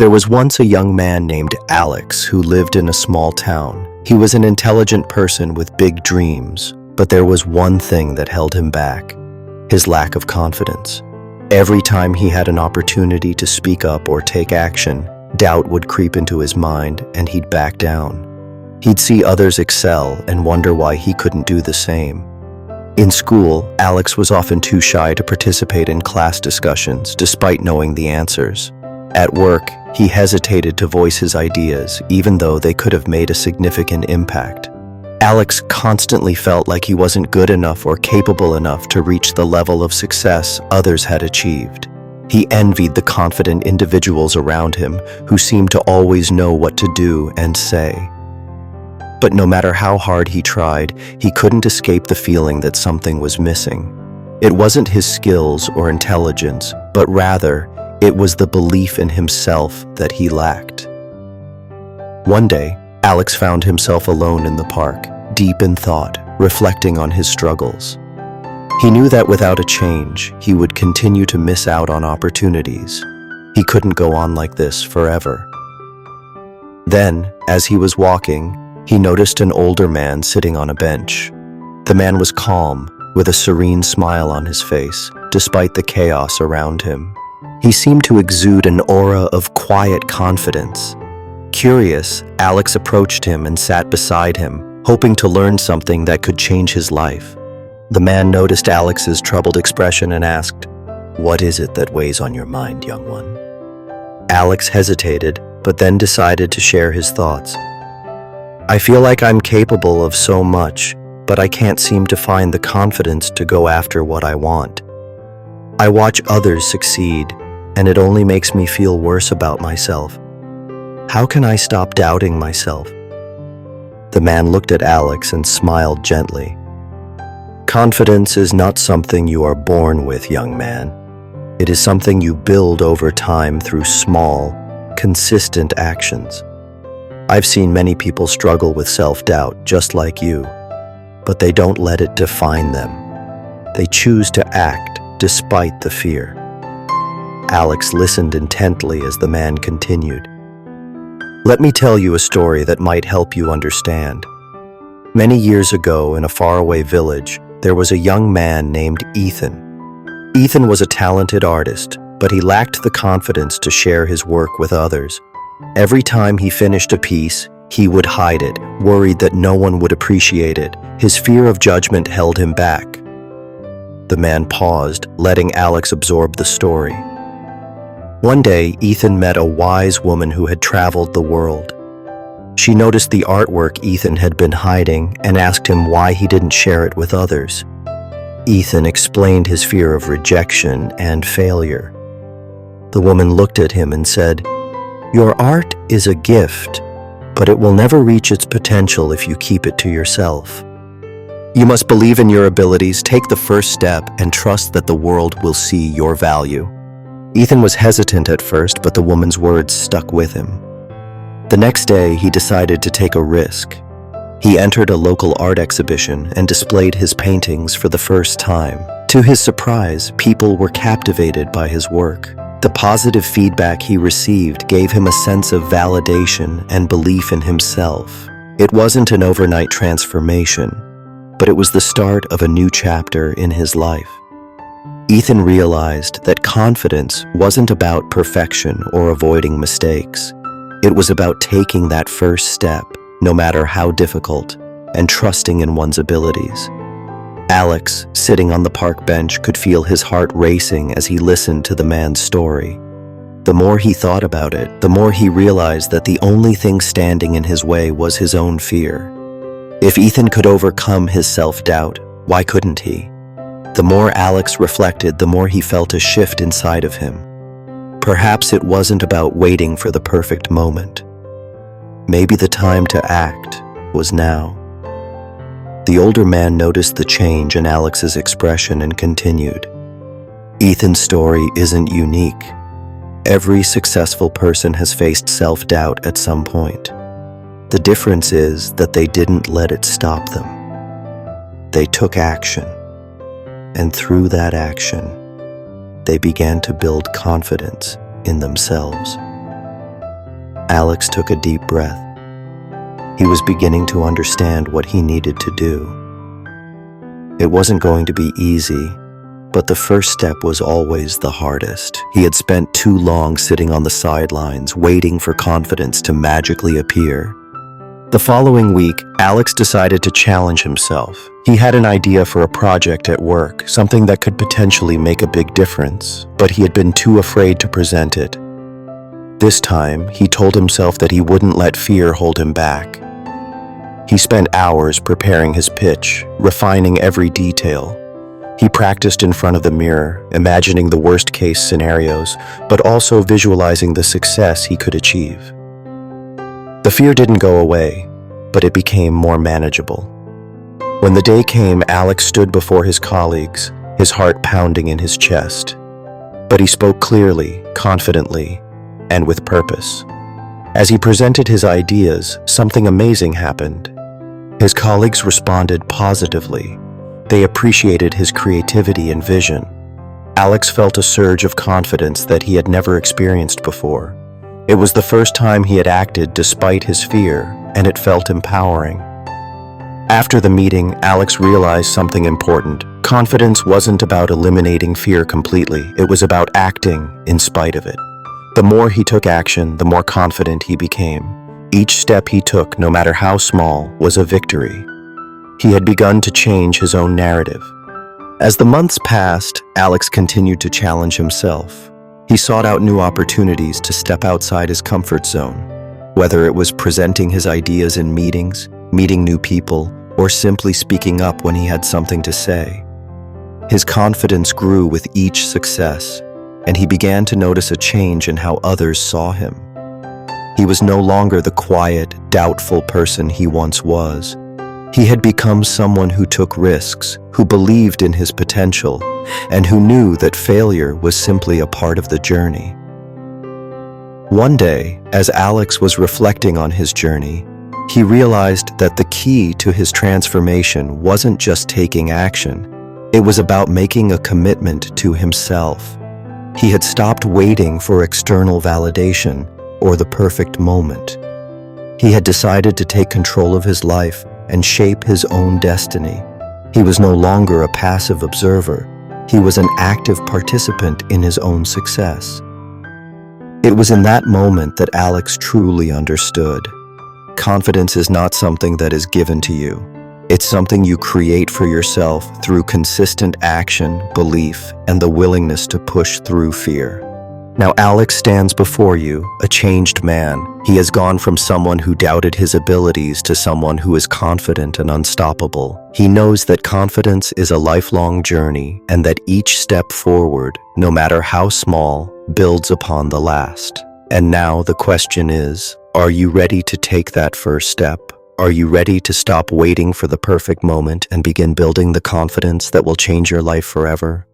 There was once a young man named Alex who lived in a small town. He was an intelligent person with big dreams, but there was one thing that held him back: his lack of confidence. Every time he had an opportunity to speak up or take action, doubt would creep into his mind and he'd back down. He'd see others excel and wonder why he couldn't do the same. In school, Alex was often too shy to participate in class discussions despite knowing the answers. At work, he hesitated to voice his ideas even though they could have made a significant impact. Alex constantly felt like he wasn't good enough or capable enough to reach the level of success others had achieved. He envied the confident individuals around him who seemed to always know what to do and say. But no matter how hard he tried, he couldn't escape the feeling that something was missing. It wasn't his skills or intelligence, but rather, it was the belief in himself that he lacked. One day, Alex found himself alone in the park, deep in thought, reflecting on his struggles. He knew that without a change, he would continue to miss out on opportunities. He couldn't go on like this forever. Then, as he was walking, he noticed an older man sitting on a bench. The man was calm, with a serene smile on his face, despite the chaos around him. He seemed to exude an aura of quiet confidence. Curious, Alex approached him and sat beside him, hoping to learn something that could change his life. The man noticed Alex's troubled expression and asked, "What is it that weighs on your mind, young one?" Alex hesitated, but then decided to share his thoughts. "I feel like I'm capable of so much, but I can't seem to find the confidence to go after what I want. I watch others succeed, and it only makes me feel worse about myself. How can I stop doubting myself?" The man looked at Alex and smiled gently. "Confidence is not something you are born with, young man. It is something you build over time through small, consistent actions. I've seen many people struggle with self-doubt just like you, but they don't let it define them. They choose to act despite the fear." Alex listened intently as the man continued. "Let me tell you a story that might help you understand. Many years ago, in a faraway village, there was a young man named Ethan. Ethan was a talented artist, but he lacked the confidence to share his work with others. Every time he finished a piece, he would hide it, worried that no one would appreciate it. His fear of judgment held him back." The man paused, letting Alex absorb the story. One day, Ethan met a wise woman who had traveled the world. She noticed the artwork Ethan had been hiding and asked him why he didn't share it with others. Ethan explained his fear of rejection and failure. The woman looked at him and said, "Your art is a gift, but it will never reach its potential if you keep it to yourself. You must believe in your abilities, take the first step, and trust that the world will see your value." Ethan was hesitant at first, but the woman's words stuck with him. The next day, he decided to take a risk. He entered a local art exhibition and displayed his paintings for the first time. To his surprise, people were captivated by his work. The positive feedback he received gave him a sense of validation and belief in himself. It wasn't an overnight transformation, but it was the start of a new chapter in his life. Ethan realized that confidence wasn't about perfection or avoiding mistakes. It was about taking that first step, no matter how difficult, and trusting in one's abilities. Alex, sitting on the park bench, could feel his heart racing as he listened to the man's story. The more he thought about it, the more he realized that the only thing standing in his way was his own fear. If Ethan could overcome his self-doubt, why couldn't he? The more Alex reflected, the more he felt a shift inside of him. Perhaps it wasn't about waiting for the perfect moment. Maybe the time to act was now. The older man noticed the change in Alex's expression and continued. "Ethan's story isn't unique. Every successful person has faced self-doubt at some point. The difference is that they didn't let it stop them. They took action, and through that action, they began to build confidence in themselves." Alex took a deep breath. He was beginning to understand what he needed to do. It wasn't going to be easy, but the first step was always the hardest. He had spent too long sitting on the sidelines, waiting for confidence to magically appear. The following week, Alex decided to challenge himself. He had an idea for a project at work, something that could potentially make a big difference, but he had been too afraid to present it. This time, he told himself that he wouldn't let fear hold him back. He spent hours preparing his pitch, refining every detail. He practiced in front of the mirror, imagining the worst-case scenarios, but also visualizing the success he could achieve. The fear didn't go away, but it became more manageable. When the day came, Alex stood before his colleagues, his heart pounding in his chest. But he spoke clearly, confidently, and with purpose. As he presented his ideas, something amazing happened. His colleagues responded positively. They appreciated his creativity and vision. Alex felt a surge of confidence that he had never experienced before. It was the first time he had acted despite his fear, and it felt empowering. After the meeting, Alex realized something important. Confidence wasn't about eliminating fear completely. It was about acting in spite of it. The more he took action, the more confident he became. Each step he took, no matter how small, was a victory. He had begun to change his own narrative. As the months passed, Alex continued to challenge himself. He sought out new opportunities to step outside his comfort zone, whether it was presenting his ideas in meetings, meeting new people, or simply speaking up when he had something to say. His confidence grew with each success, and he began to notice a change in how others saw him. He was no longer the quiet, doubtful person he once was. He had become someone who took risks, who believed in his potential, and who knew that failure was simply a part of the journey. One day, as Alex was reflecting on his journey, he realized that the key to his transformation wasn't just taking action. It was about making a commitment to himself. He had stopped waiting for external validation or the perfect moment. He had decided to take control of his life and shape his own destiny. He was no longer a passive observer. He was an active participant in his own success. It was in that moment that Alex truly understood. Confidence is not something that is given to you. It's something you create for yourself through consistent action, belief, and the willingness to push through fear. Now Alex stands before you, a changed man. He has gone from someone who doubted his abilities to someone who is confident and unstoppable. He knows that confidence is a lifelong journey and that each step forward, no matter how small, builds upon the last. And now the question is, are you ready to take that first step? Are you ready to stop waiting for the perfect moment and begin building the confidence that will change your life forever?